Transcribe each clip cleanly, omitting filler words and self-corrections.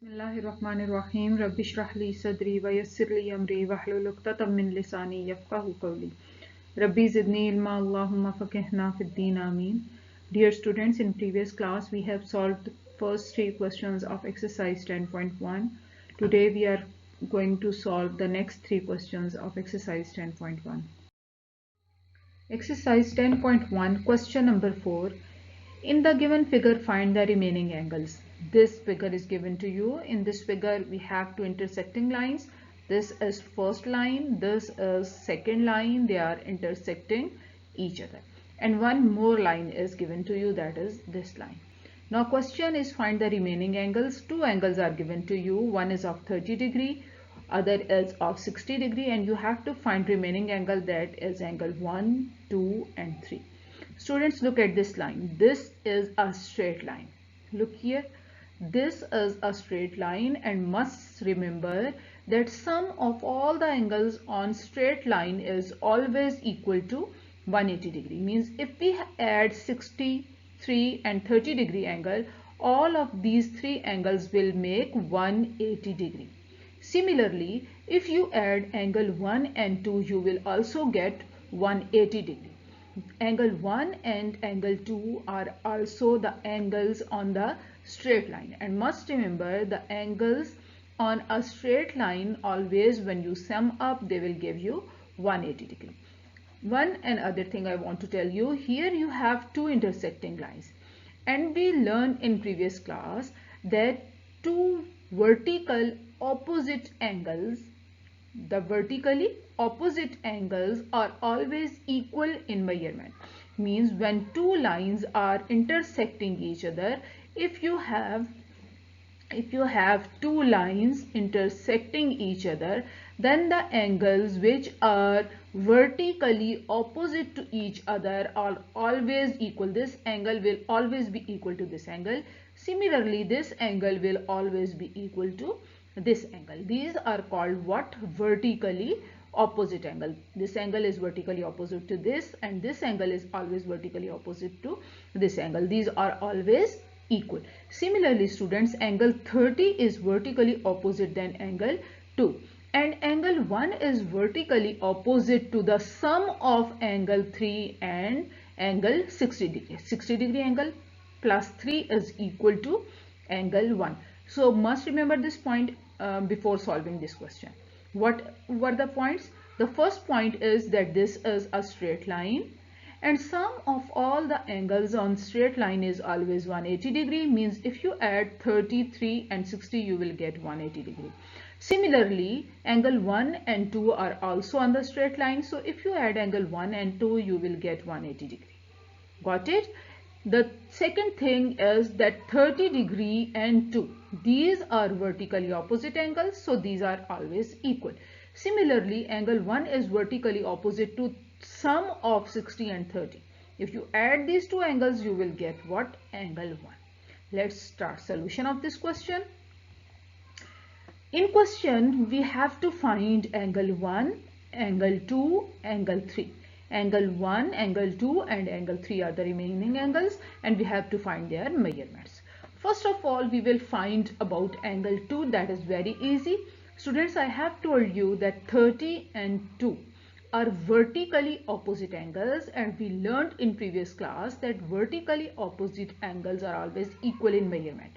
बिस्मिल्लाहिर्रहमानिर्रहीम रब्बि इश्रह ली सदरी व यस्सिर ली अमरी वहलुल उक़्दतम मिन लिसानी यफ़क़हू क़ौली रब्बी ज़िदनी इल्मा अल्लाहुम्मा फ़क़िहना फ़िद्दीन आमीन. Dear students, in previous class we have solved the first three questions of exercise 10.1. Today we are going to solve the next three questions of exercise 10.1. Exercise 10.1, question number 4. In the given figure, find the remaining angles. This figure is given to you. In this figure, we have two intersecting lines. This is first line, this is second line. They are intersecting each other. And one more line is given to you, that is this line. Now question is find the remaining angles. Two angles are given to you. One is of 30 degree, other is of 60 degree, and you have to find remaining angle, that is angle 1, 2 and 3. Students, look at this line. This is a straight line. Look here. This is a straight line, and must remember that sum of all the angles on straight line is always equal to 180 degree. Means if we add 63 and 30 degree angle, all of these three angles will make 180 degree. Similarly, if you add angle 1 and 2, you will also get 180 degree. Angle 1 and angle 2 are also the angles on the straight line, and must remember the angles on a straight line, always when you sum up they will give you 180 degree. One and other thing I want to tell you, here you have two intersecting lines, and we learned in previous class that two vertical opposite angles, the vertically opposite angles are always equal in measurement. Means when two lines are intersecting each other, if you have two lines intersecting each other, then the angles which are vertically opposite to each other are always equal. This angle will always be equal to this angle. Similarly, this angle will always be equal to this angle. These are called what? Vertically opposite angle. This angle is vertically opposite to this, and this angle is always vertically opposite to this angle. These are always equal. Similarly, students, angle 30 is vertically opposite than angle 2, and angle 1 is vertically opposite to the sum of angle 3 and angle 60 degree. 60 degree angle plus 3 is equal to angle 1. So must remember this point before solving this question. What were the points? The first point is that this is a straight line, and sum of all the angles on straight line is always 180 degree. Means if you add 33 and 60, you will get 180 degree. Similarly, angle 1 and 2 are also on the straight line. So if you add angle 1 and 2, you will get 180 degree. Got it? The second thing is that 30 degree and 2, these are vertically opposite angles, so these are always equal. Similarly, angle 1 is vertically opposite to sum of 60 and 30. If you add these two angles, you will get what? Angle 1. Let's start solution of this question. In question, we have to find angle 1, angle 2, angle 3. Angle 1, angle 2 and angle 3 are the remaining angles, and we have to find their measurements. First of all, we will find about angle 2. That is very easy. Students, I have told you that 30 and 2 are vertically opposite angles, and we learned in previous class that vertically opposite angles are always equal in measurement.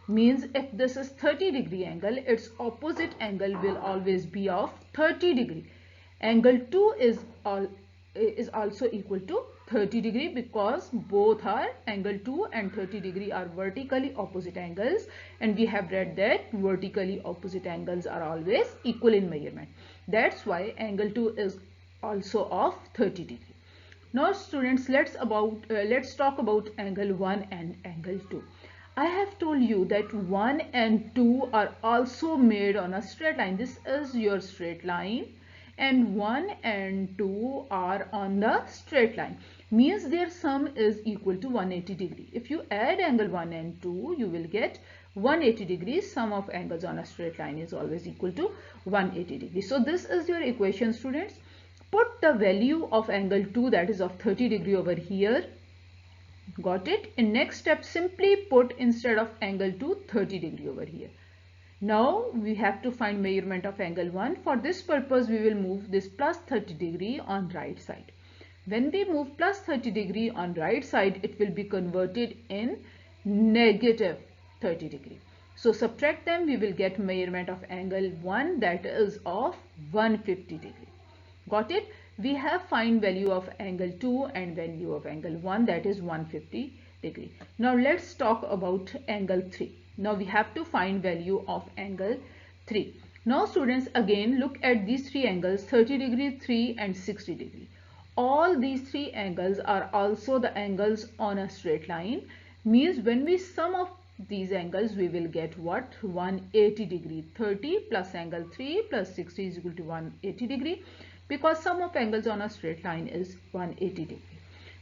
Means if this is 30 degree angle, its opposite angle will always be of 30 degree. Angle 2 is also equal to 30 degree, because both are angle 2 and 30 degree are vertically opposite angles, and we have read that vertically opposite angles are always equal in measurement. That's why angle 2 is also of 30 degree. Now students, let's talk about angle 1 and angle 2. I have told you that 1 and 2 are also made on a straight line. This is your straight line, and 1 and 2 are on the straight line. Means their sum is equal to 180 degree. If you add angle 1 and 2, you will get 180 degrees. Sum of angles on a straight line is always equal to 180 degrees. So this is your equation, students. Put the value of angle 2, that is of 30 degree, over here. Got it? In next step, simply put instead of angle 2 30 degree over here. Now we have to find measurement of angle 1. For this purpose we will move this plus 30 degree on right side. When we move plus 30 degree on right side, it will be converted in negative 30 degree. So subtract them, we will get measurement of angle 1, that is of 150 degree. Got it? We have find value of angle 2 and value of angle 1, that is 150 degree. Now let's talk about angle 3. Now we have to find value of angle 3. Now students, again look at these three angles, 30 degree, 3 and 60 degree. All these three angles are also the angles on a straight line. Means when we sum of these angles, we will get what? 180 degree. 30 plus angle 3 plus 60 is equal to 180 degree, because sum of angles on a straight line is 180 degree.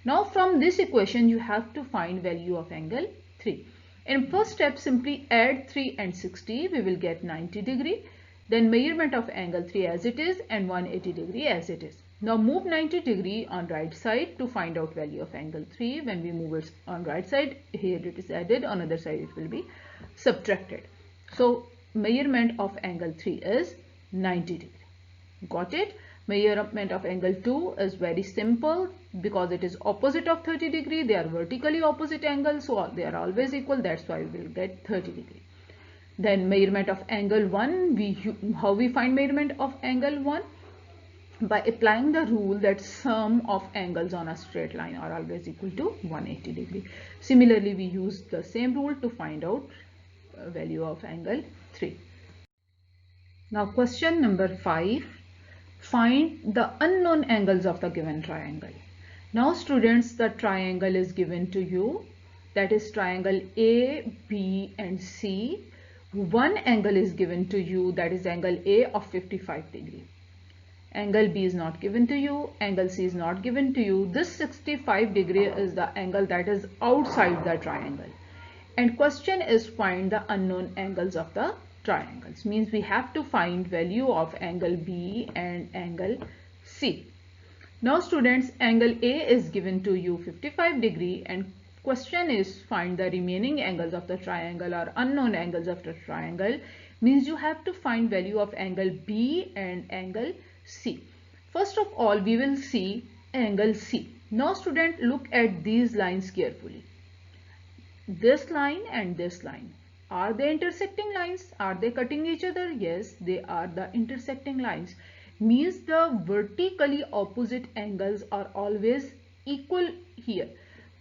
Now from this equation you have to find value of angle 3. In first step, simply add 3 and 60, we will get 90 degree. Then measurement of angle 3 as it is and 180 degree as it is. Now move 90 degree on right side to find out value of angle 3. When we move it on right side, here it is added, on other side it will be subtracted. So measurement of angle 3 is 90 degree. Got it? Measurement of angle 2 is very simple, because it is opposite of 30 degree. They are vertically opposite angles, so they are always equal. That's why we will get 30 degree. Then measurement of angle 1, how we find measurement of angle 1? By applying the rule that sum of angles on a straight line are always equal to 180 degree. Similarly, we use the same rule to find out value of angle 3. Now question number 5. Find the unknown angles of the given triangle. Now students, the triangle is given to you, that is triangle A, B and C. One angle is given to you, that is angle A of 55 degree. Angle B is not given to you, angle C is not given to you. This 65 degree is the angle that is outside the triangle. And question is find the unknown angles of the triangles. Means we have to find value of angle B and angle C. Now students, angle A is given to you 55 degree and question is find the remaining angles of the triangle or unknown angles of the triangle. Means you have to find value of angle B and angle C. First of all, we will see angle C. Now student, look at these lines carefully. This line and this line. Are they intersecting lines? Are they cutting each other? Yes, they are the intersecting lines. Means the vertically opposite angles are always equal here.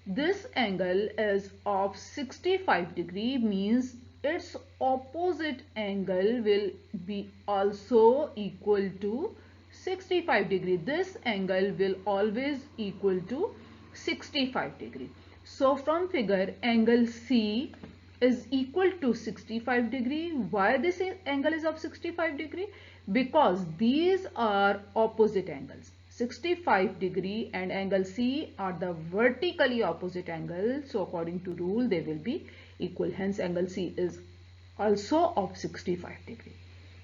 This angle is of 65 degree, means its opposite angle will be also equal to 65 degree. This angle will always equal to 65 degree. So from figure, angle C is equal to 65 degree. Why this angle is of 65 degree? Because these are opposite angles. 65 degree and angle C are the vertically opposite angles. So according to rule, they will be equal. Hence angle C is also of 65 degree.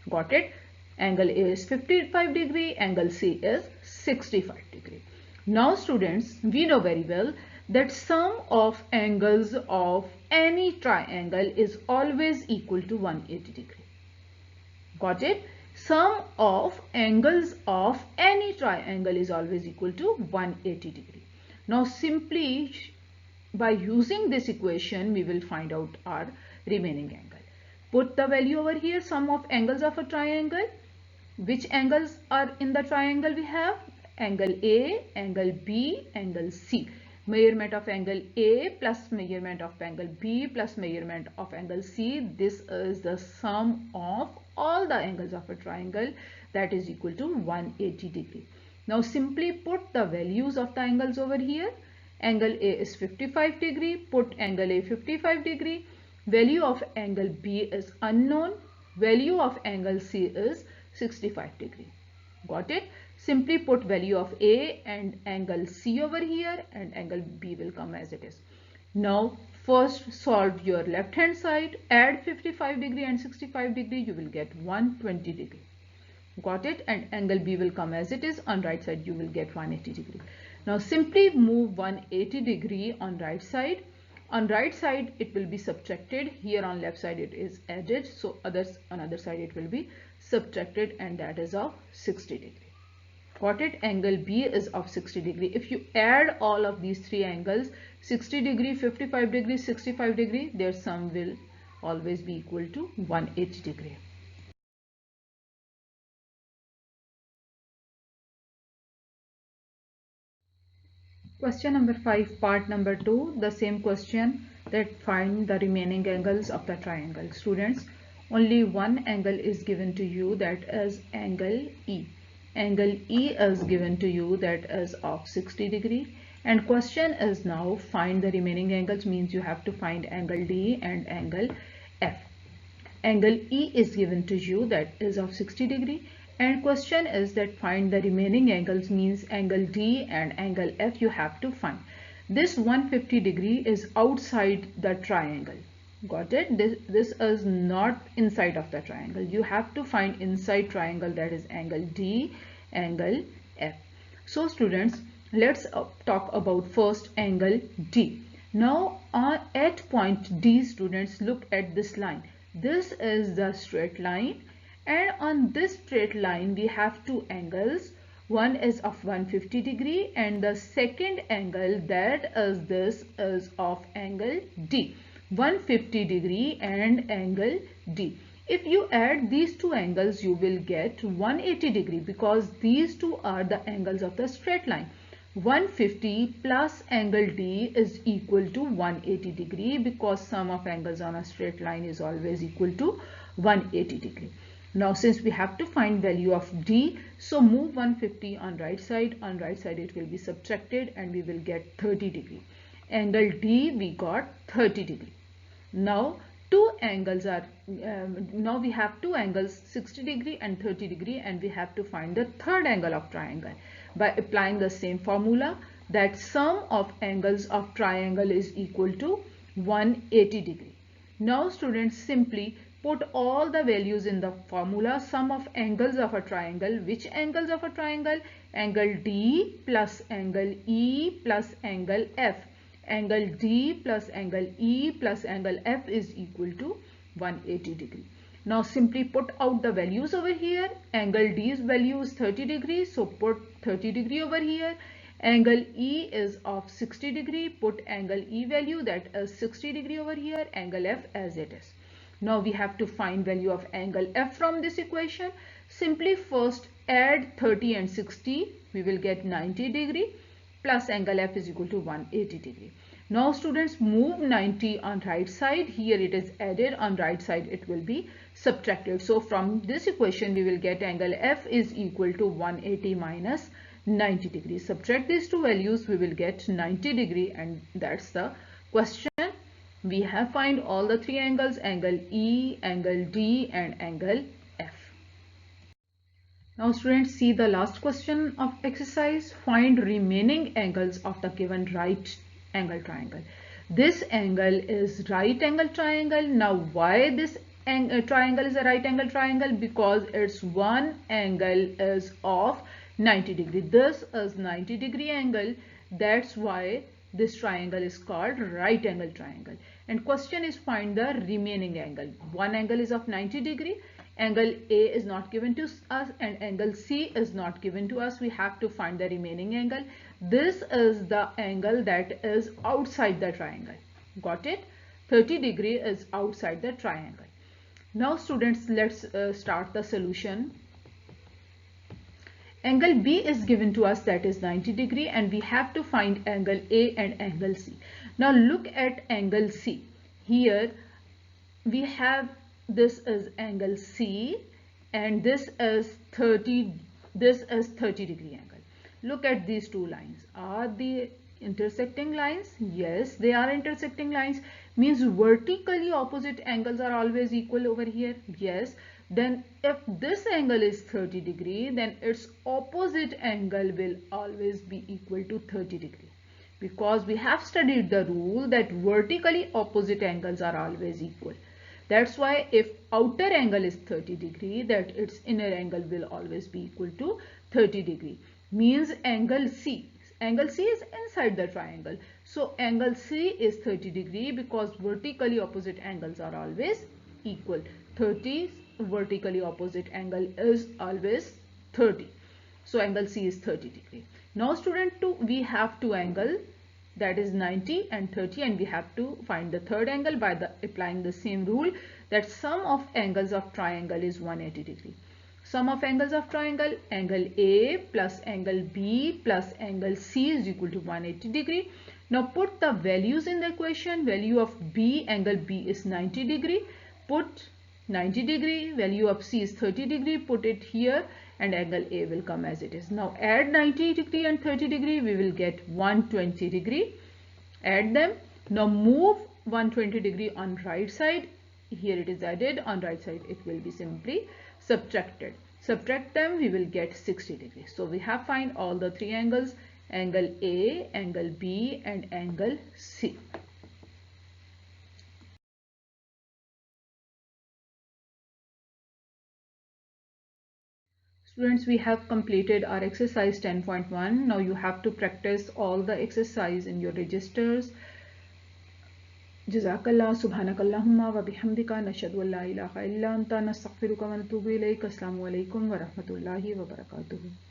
Got it? Angle A is 55 degree, angle C is 65 degree. Now students, we know very well that sum of angles of any triangle is always equal to 180 degree. Got it? Sum of angles of any triangle is always equal to 180 degree. Now simply by using this equation, we will find out our remaining angle. Put the value over here, sum of angles of a triangle. Which angles are in the triangle we have? Angle A, angle B, angle C. Measurement of angle A plus measurement of angle B plus measurement of angle C. This is the sum of all the angles of a triangle, that is equal to 180 degree. Now simply put the values of the angles over here. Angle A is 55 degree. Put angle A 55 degree. Value of angle B is unknown. Value of angle C is 65 degree. Got it? Simply put value of A and angle C over here and angle B will come as it is. Now first solve your left hand side. Add 55 degree and 65 degree. You will get 120 degree. Got it? And angle B will come as it is. On right side you will get 180 degree. Now simply move 180 degree on right side. On right side it will be subtracted, here on left side it is added, so on other side it will be subtracted, and that is of 60 degree. Got it? Angle B is of 60 degree. If you add all of these three angles, 60 degree, 55 degree, 65 degree, their sum will always be equal to 180 degree. Question number 5, part number 2, the same question, that find the remaining angles of the triangle. Students, only one angle is given to you, that is angle E. Angle E is given to you, that is of 60 degree. And question is now find the remaining angles, means you have to find angle D and angle F. Angle E is given to you, that is of 60 degree. And question is that find the remaining angles, means angle D and angle F you have to find. This 150 degree is outside the triangle. Got it? This is not inside of the triangle. You have to find inside triangle, that is angle D, angle F. So students, let's talk about first angle D. Now at point D, students, look at this line. This is the straight line, and on this straight line we have two angles. One is of 150 degree and the second angle, that is this, is of angle D. 150 degree and angle D. If you add these two angles, you will get 180 degree, because these two are the angles of the straight line. 150 plus angle D is equal to 180 degree, because sum of angles on a straight line is always equal to 180 degree. Now since we have to find value of D, so move 150 on right side. On right side it will be subtracted and we will get 30 degree. Angle D we got 30 degree. Now now we have two angles, 60 degree and 30 degree, and we have to find the third angle of triangle by applying the same formula, that sum of angles of triangle is equal to 180 degree. Now students, simply put all the values in the formula. Sum of angles of a triangle. Which angles of a triangle? Angle D plus angle E plus angle F. Angle D plus angle E plus angle F is equal to 180 degree. Now simply put out the values over here. Angle D's value is 30 degrees, so put 30 degree over here. Angle E is of 60 degree, put angle E value, that is 60 degree over here, angle F as it is. Now we have to find value of angle F from this equation. Simply first add 30 and 60, we will get 90 degree, plus angle F is equal to 180 degree. Now students, move 90 on right side. Here it is added, on right side it will be subtracted. So from this equation we will get angle F is equal to 180 minus 90 degree. Subtract these two values, we will get 90 degree, and that's the question. We have find all the three angles, angle E, angle D and angle F. Now students, see the last question of exercise. Find remaining angles of the given right angle triangle. This angle is right angle triangle. Now why this triangle is a right angle triangle? Because its one angle is of 90 degree. This is 90 degree angle. That's why this triangle is called right angle triangle. And question is find the remaining angle. One angle is of 90 degree. Angle A is not given to us and angle C is not given to us. We have to find the remaining angle. This is the angle that is outside the triangle. Got it? 30 degree is outside the triangle. Now students, let's start the solution. Angle B is given to us, that is 90 degree, and we have to find angle A and angle C. Now look at angle C. Here we have, this is angle C and this is 30 degree angle. Look at these two lines. Are they intersecting lines? Yes, they are intersecting lines. Means vertically opposite angles are always equal over here. Yes. Then if this angle is 30 degree, then its opposite angle will always be equal to 30 degree. Because we have studied the rule that vertically opposite angles are always equal. That's why if outer angle is 30 degree, that its inner angle will always be equal to 30 degree. Means angle C. Angle C is inside the triangle. So angle C is 30 degree because vertically opposite angles are always equal. 30 vertically opposite angle is always 30. So angle C is 30 degree. Now student 2, we have two angles, that is 90 and 30, and we have to find the third angle by applying the same rule that sum of angles of triangle is 180 degree. Sum of angles of triangle, angle A plus angle B plus angle C is equal to 180 degree. Now put the values in the equation. Value of B, angle B is 90 degree. Put 90 degree. Value of C is 30 degree. Put it here and angle A will come as it is. Now add 90 degree and 30 degree. We will get 120 degree. Add them. Now move 120 degree on right side. Here it is added. On right side it will be simply subtracted. Subtract them, we will get 60 degrees. So we have find all the three angles, angle A, angle B and angle C. Students, we have completed our exercise 10.1. Now you have to practice all the exercise in your registers. Jazakallah, subhanakallahumma wa bihamdika, nashhadu an la ilaha illa anta, nastaghfiruka wa natubu ilayk. Assalamu alaikum wa rahmatullahi wa barakatuh.